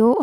2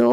2